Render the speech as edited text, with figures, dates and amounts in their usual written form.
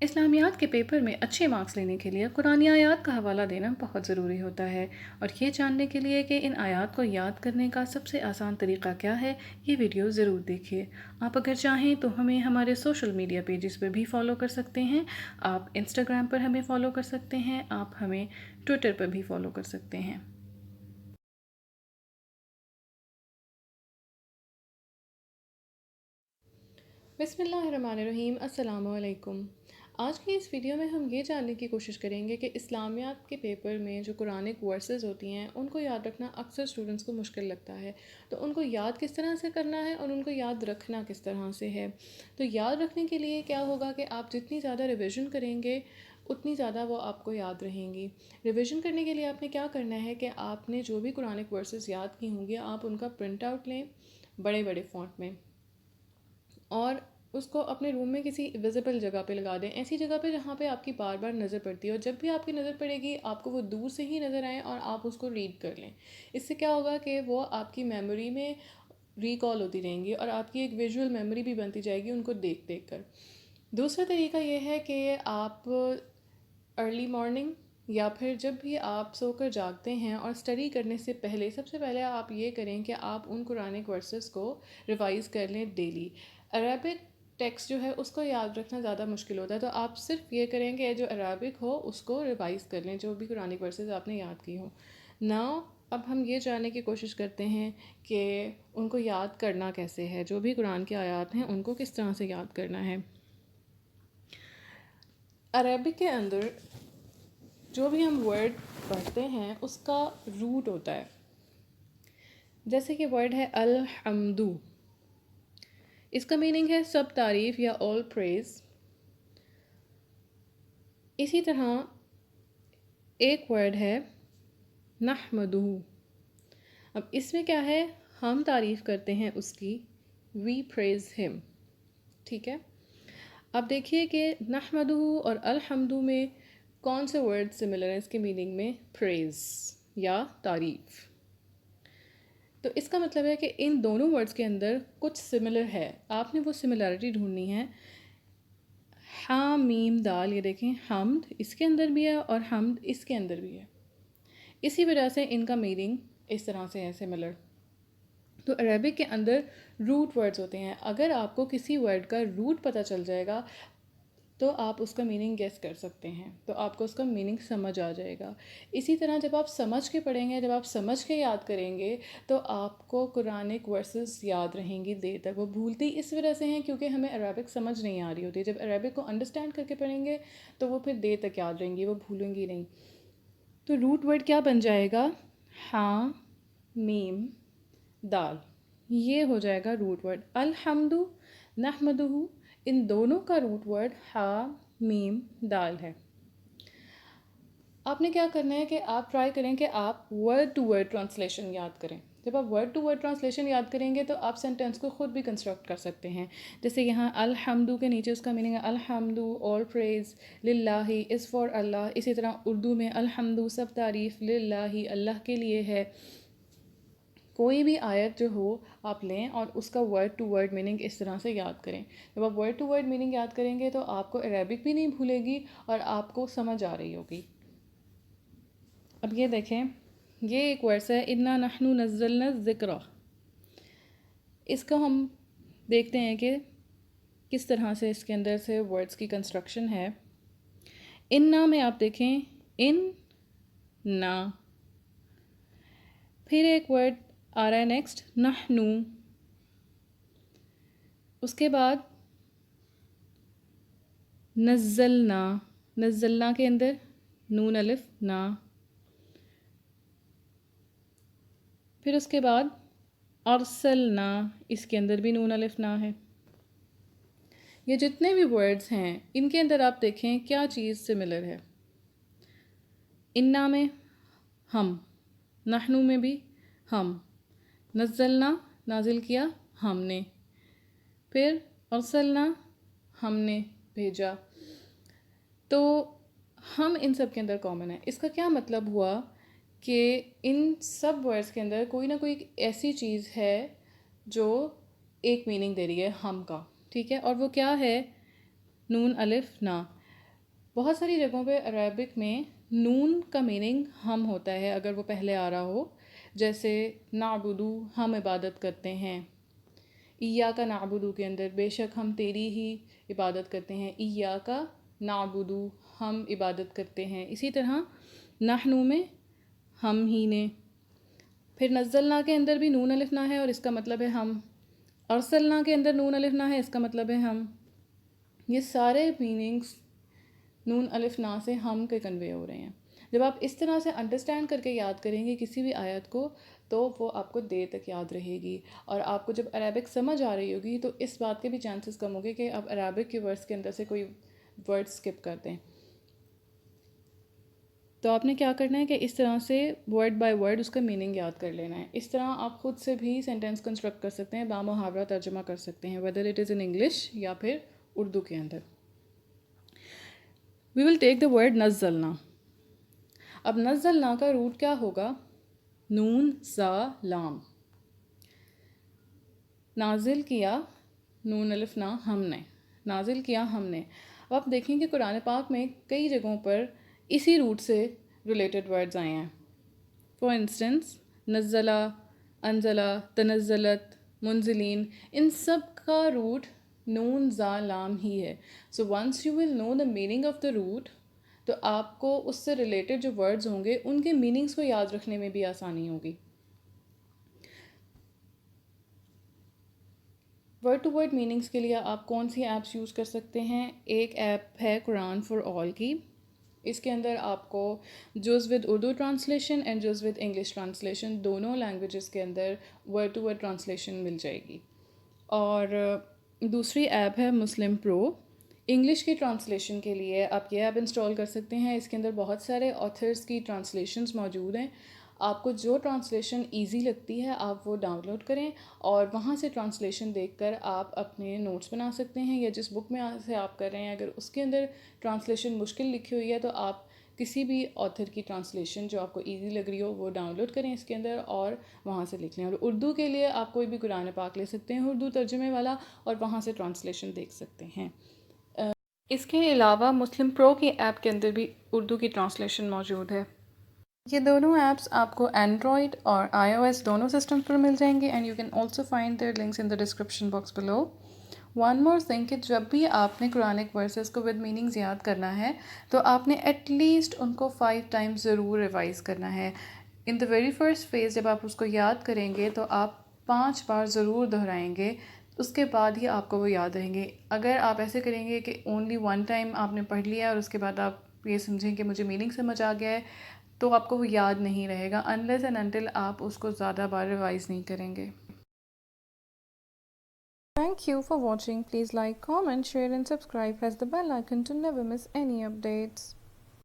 اسلامیات کے پیپر میں اچھے مارکس لینے کے لیے قرآنی آیات کا حوالہ دینا بہت ضروری ہوتا ہے، اور یہ جاننے کے لیے کہ ان آیات کو یاد کرنے کا سب سے آسان طریقہ کیا ہے، یہ ویڈیو ضرور دیکھیے۔ آپ اگر چاہیں تو ہمیں ہمارے سوشل میڈیا پیجز پر بھی فالو کر سکتے ہیں۔ آپ انسٹاگرام پر ہمیں فالو کر سکتے ہیں، آپ ہمیں ٹویٹر پر بھی فالو کر سکتے ہیں۔ بسم اللہ الرحمن الرحیم۔ السلام علیکم۔ آج کی اس ویڈیو میں ہم یہ جاننے کی کوشش کریں گے کہ اسلامیات کے پیپر میں جو قرآنک ورسز ہوتی ہیں ان کو یاد رکھنا اکثر اسٹوڈنٹس کو مشکل لگتا ہے، تو ان کو یاد کس طرح سے کرنا ہے اور ان کو یاد رکھنا کس طرح سے ہے۔ تو یاد رکھنے کے لیے کیا ہوگا کہ آپ جتنی زیادہ ریویژن کریں گے اتنی زیادہ وہ آپ کو یاد رہیں گی۔ ریویژن کرنے کے لیے آپ نے کیا کرنا ہے کہ آپ نے جو بھی قرآنک ورسز یاد کی ہوں گی آپ ان کا پرنٹ آؤٹ لیں بڑے بڑے فونٹ میں، اور اس کو اپنے روم میں کسی ویزیبل جگہ پہ لگا دیں، ایسی جگہ پہ جہاں پہ آپ کی بار بار نظر پڑتی ہے، اور جب بھی آپ کی نظر پڑے گی آپ کو وہ دور سے ہی نظر آئیں اور آپ اس کو ریڈ کر لیں۔ اس سے کیا ہوگا کہ وہ آپ کی میموری میں ریکال ہوتی رہیں گی اور آپ کی ایک ویژول میموری بھی بنتی جائے گی ان کو دیکھ دیکھ کر۔ دوسرا طریقہ یہ ہے کہ آپ ارلی مارننگ یا پھر جب بھی آپ سو کر جاگتے ہیں اور اسٹڈی کرنے سے پہلے سب سے پہلے آپ یہ کریں کہ آپ ان قرآنک ورسز کو ریوائز کر لیں ڈیلی۔ عربک ٹیکسٹ جو ہے اس کو یاد رکھنا زیادہ مشکل ہوتا ہے، تو آپ صرف یہ کریں کہ جو عربک ہو اس کو ریوائز کر لیں، جو بھی قرآنک ورسز آپ نے یاد کی ہوں۔ ناؤ اب ہم یہ جاننے کی کوشش کرتے ہیں کہ ان کو یاد کرنا کیسے ہے، جو بھی قرآن کے آیات ہیں ان کو کس طرح سے یاد کرنا ہے۔ عربک کے اندر جو بھی ہم ورڈ پڑھتے ہیں اس کا روٹ ہوتا ہے، جیسے کہ ورڈ ہے الحمدو، اس کا میننگ ہے سب تعریف یا all praise۔ اسی طرح ایک ورڈ ہے نحمدہ، اب اس میں کیا ہے، ہم تعریف کرتے ہیں اس کی، we praise him، ٹھیک ہے۔ اب دیکھیے کہ نحمدہ اور الحمدو میں کون سے ورڈ سملر ہیں اس کے میننگ میں، praise یا تعریف۔ تو اس کا مطلب ہے کہ ان دونوں ورڈز کے اندر کچھ سملر ہے، آپ نے وہ سملیرٹی ڈھونڈنی ہے۔ ہاں میم دال، یہ دیکھیں حمد اس کے اندر بھی ہے اور حمد اس کے اندر بھی ہے، اسی وجہ سے ان کا میننگ اس طرح سے ہے سملر۔ تو عربک کے اندر روٹ ورڈز ہوتے ہیں، اگر آپ کو کسی ورڈ کا روٹ پتہ چل جائے گا تو آپ اس کا میننگ گیس کر سکتے ہیں، تو آپ کو اس کا میننگ سمجھ آ جائے گا۔ اسی طرح جب آپ سمجھ کے پڑھیں گے، جب آپ سمجھ کے یاد کریں گے تو آپ کو قرآنک ورسز یاد رہیں گی دیر تک۔ وہ بھولتی اس وجہ سے ہیں کیونکہ ہمیں عربک سمجھ نہیں آ رہی ہوتی، جب عربک کو انڈرسٹینڈ کر کے پڑھیں گے تو وہ پھر دیر تک یاد رہیں گی، وہ بھولیں گی نہیں۔ تو روٹ ورڈ کیا بن جائے گا، ہاں میم دال، یہ ہو جائے گا روٹ ورڈ۔ الحمد نحمدہ، ان دونوں کا روٹ ورڈ ہا میم دال ہے۔ آپ نے کیا کرنا ہے کہ آپ ٹرائی کریں کہ آپ ورڈ ٹو ورڈ ٹرانسلیشن یاد کریں۔ جب آپ ورڈ ٹو ورڈ ٹرانسلیشن یاد کریں گے تو آپ سینٹینس کو خود بھی کنسٹرکٹ کر سکتے ہیں۔ جیسے یہاں الحمدو کے نیچے اس کا میننگ ہے الحمدو آل پریز للہ از فار اللہ، اسی طرح اردو میں الحمدو سب تعریف للہ اللہ کے لیے ہے۔ کوئی بھی آیت جو ہو آپ لیں اور اس کا ورڈ ٹو ورڈ میننگ اس طرح سے یاد کریں۔ جب آپ ورڈ ٹو ورڈ میننگ یاد کریں گے تو آپ کو عربک بھی نہیں بھولے گی اور آپ کو سمجھ آ رہی ہوگی۔ اب یہ دیکھیں، یہ ایک ورس ہے انا نحن نزلنا الذکر، اس کو ہم دیکھتے ہیں کہ کس طرح سے اس کے اندر سے ورڈز کی کنسٹرکشن ہے۔ انا میں آپ دیکھیں ان نا، پھر ایک ورڈ آ رہا ہے نیکسٹ نحنو، اس کے بعد نزلنا، نزلنا کے اندر نون الف نا، پھر اس کے بعد ارسلنا، اس کے اندر بھی نون الف نا ہے۔ یہ جتنے بھی ورڈز ہیں ان کے اندر آپ دیکھیں کیا چیز سملر ہے۔ انا میں ہم، نحنو میں بھی ہم، نزلنا نازل کیا ہم نے، پھر ارسلنا ہم نے بھیجا، تو ہم ان سب کے اندر کامن ہے۔ اس کا کیا مطلب ہوا کہ ان سب ورڈز کے اندر کوئی نہ کوئی ایسی چیز ہے جو ایک میننگ دے رہی ہے ہم کا، ٹھیک ہے، اور وہ کیا ہے، نون الف نا۔ بہت ساری جگہوں پہ عربک میں نون کا میننگ ہم ہوتا ہے اگر وہ پہلے آ رہا ہو، جیسے نعبدو ہم عبادت کرتے ہیں، ایاک نعبدو کے اندر بے شک ہم تیری ہی عبادت کرتے ہیں، ایاک نعبدو ہم عبادت کرتے ہیں. اسی طرح نحنو میں ہم ہی نے. پھر نزلنا کے اندر بھی نون الف نا ہے اور اس کا مطلب ہے ہم. ارسلنا کے اندر نون الف نا ہے، اس کا مطلب ہے ہم. یہ سارے میننگس نون الف نا سے ہم کے کنوے ہو رہے ہیں. جب آپ اس طرح سے انڈرسٹینڈ کر کے یاد کریں گے کسی بھی آیت کو تو وہ آپ کو دیر تک یاد رہے گی. اور آپ کو جب عربک سمجھ آ رہی ہوگی تو اس بات کے بھی چانسز کم ہوگے کہ آپ عربک کے ورڈس کے اندر سے کوئی ورڈ اسکپ کر دیں. تو آپ نے کیا کرنا ہے کہ اس طرح سے ورڈ بائی ورڈ اس کا میننگ یاد کر لینا ہے. اس طرح آپ خود سے بھی سینٹینس کنسٹرکٹ کر سکتے ہیں، بامحاورہ ترجمہ کر سکتے ہیں، whether it is in English یا پھر اردو کے اندر. وی ول ٹیک دا ورڈ نزلنا. اب نزلنا کا روٹ کیا ہوگا؟ نون زا لام. نازل کیا نون الف نا ہم نے، نازل کیا ہم نے. اب آپ دیکھیں کہ قرآن پاک میں کئی جگہوں پر اسی روٹ سے ریلیٹڈ ورڈز آئے ہیں. فار انسٹنس نزلہ، انزلہ، تنزلت، منزلین، ان سب کا روٹ نون زا لام ہی ہے. So once you will know the meaning of the root تو آپ کو اس سے ریلیٹڈ جو ورڈز ہوں گے ان کے میننگس کو یاد رکھنے میں بھی آسانی ہوگی. ورڈ ٹو ورڈ میننگس کے لیے آپ کون سی ایپس یوز کر سکتے ہیں؟ ایک ایپ ہے قرآن فار آل کی. اس کے اندر آپ کو جز ود اردو ٹرانسلیشن اینڈ جز ود انگلش ٹرانسلیشن دونوں لینگویجز کے اندر ورڈ ٹو ورڈ ٹرانسلیشن مل جائے گی. اور دوسری ایپ ہے مسلم پرو. انگلش کی ٹرانسلیشن کے لیے آپ یہ ایپ انسٹال کر سکتے ہیں. اس کے اندر بہت سارے آتھرس کی ٹرانسلیشنز موجود ہیں. آپ کو جو ٹرانسلیشن ایزی لگتی ہے آپ وہ ڈاؤن لوڈ کریں اور وہاں سے ٹرانسلیشن دیکھ کر آپ اپنے نوٹس بنا سکتے ہیں، یا جس بک میں سے آپ کر رہے ہیں اگر اس کے اندر ٹرانسلیشن مشکل لکھی ہوئی ہے تو آپ کسی بھی آتھر کی ٹرانسلیشن جو آپ کو ایزی لگ رہی ہو وہ ڈاؤن لوڈ کریں اس کے اندر اور وہاں سے لکھ لیں. اور اردو کے لیے آپ کوئی بھی قرآن پاک لے سکتے ہیں اردو ترجمے والا اور وہاں سے ٹرانسلیشن دیکھ سکتے ہیں. اس کے علاوہ مسلم پرو کی ایپ کے اندر بھی اردو کی ٹرانسلیشن موجود ہے. یہ دونوں ایپس آپ کو اینڈرائڈ اور آئی او ایس دونوں سسٹم پر مل جائیں گے and you can also find their links in the description box below. One more thing کہ جب بھی آپ نے قرآنک ورسز کو ود میننگز یاد کرنا ہے تو آپ نے ایٹ لیسٹ ان کو 5 ٹائمز ضرور ریوائز کرنا ہے. ان دا ویری فرسٹ فیز جب آپ اس کو یاد کریں گے تو آپ 5 بار ضرور دہرائیں گے، اس کے بعد ہی آپ کو وہ یاد رہیں گے. اگر آپ ایسے کریں گے کہ اونلی 1 ٹائم آپ نے پڑھ لیا اور اس کے بعد آپ یہ سمجھیں کہ مجھے میننگ سمجھ آ گیا ہے تو آپ کو وہ یاد نہیں رہے گا انلیس اینڈ انٹل آپ اس کو زیادہ بار ریوائز نہیں کریں گے. Thank you for watching. Please like, comment, share and subscribe. Press the bell icon to never miss any updates.